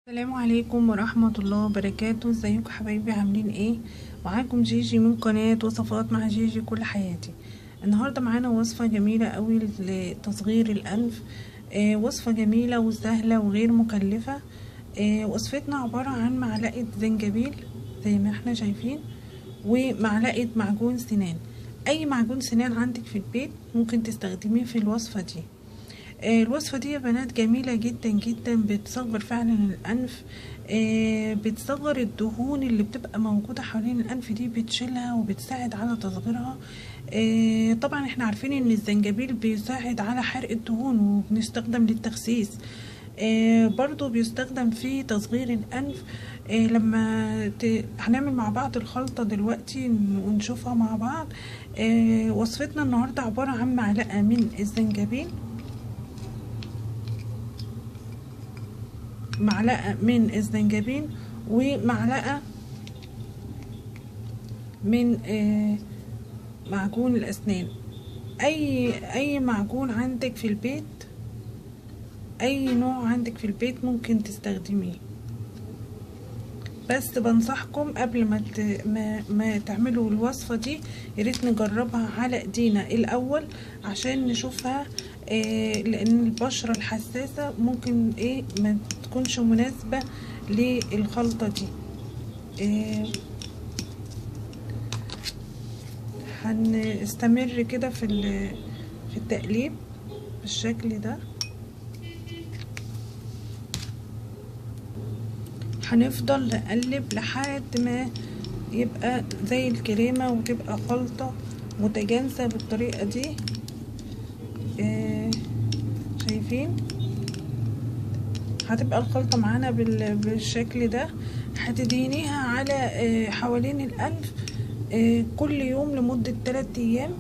السلام عليكم ورحمة الله وبركاته. ازيكم حبايبي، عاملين ايه؟ معاكم جيجي من قناة وصفات مع جيجي كل حياتي. النهاردة معانا وصفة جميلة قوي لتصغير الأنف. وصفة جميلة وسهلة وغير مكلفة. وصفتنا عبارة عن معلقة زنجبيل زي ما احنا شايفين، ومعلقة معجون سنان. اي معجون سنان عندك في البيت ممكن تستخدميه في الوصفة دي. الوصفة دي يا بنات جميلة جدا جدا، بتصغر فعلا الأنف. بتصغر الدهون اللي بتبقى موجودة حوالين الأنف دي، بتشيلها وبتساعد على تصغيرها. طبعا احنا عارفين ان الزنجبيل بيساعد على حرق الدهون وبنستخدم للتخسيس. برضو بيستخدم في تصغير الأنف. هنعمل مع بعض الخلطة دلوقتي ونشوفها مع بعض. وصفتنا النهاردة عبارة عن معلقة من الزنجبيل، ومعلقة من معجون الأسنان. أي معجون عندك في البيت، أي نوع عندك في البيت ممكن تستخدميه. بس بنصحكم قبل ما تعملوا الوصفة دي ياريت نجربها على ايدينا الأول عشان نشوفها. لأن البشرة الحساسة ممكن ما تكونش مناسبة للخلطة دي. هنستمر كده في التقليب بالشكل ده. هنفضل نقلب لحد ما يبقى زي الكريمة وتبقى خلطة متجانسة بالطريقة دي. شايفين هتبقى الخلطة معانا بالشكل ده. هتدهنيها على حوالين الأنف كل يوم لمدة 3 أيام.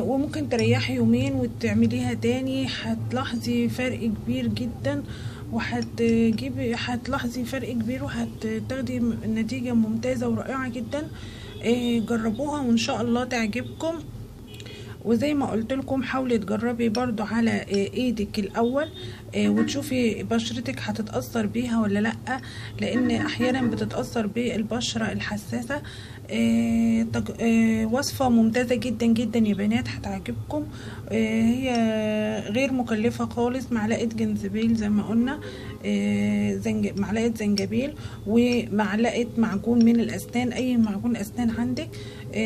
وممكن تريحي يومين وتعمليها تاني، هتلاحظي فرق كبير جدا، هتلاحظي فرق كبير وهتاخدي نتيجة ممتازة ورائعة جدا. جربوها وان شاء الله تعجبكم. وزي ما قلت لكم حاولي تجربي برضو على ايدك الاول وتشوفي بشرتك هتتأثر بيها ولا لا، لان احيانا بتتأثر بالبشرة الحساسة. وصفة ممتازة جدا جدا يا بنات، هتعجبكم. هي غير مكلفة خالص. معلقة جنزبيل زي ما قلنا، معلقة زنجبيل ومعلقة معجون من الأسنان، أي معجون أسنان عندك.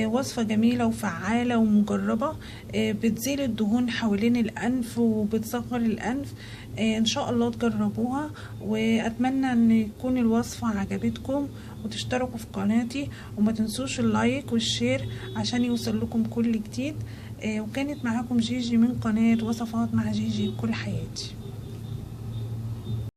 وصفة جميلة وفعالة ومجربة، بتزيل الدهون حوالين الأنف وبتصغر الأنف. إن شاء الله تجربوها، وأتمنى أن يكون الوصفة عجبتكم وتشتركوا في قناتي، وما تنسوش اللايك والشير عشان يوصل لكم كل جديد. وكانت معاكم جيجي من قناة وصفات مع جيجي كل حياتي.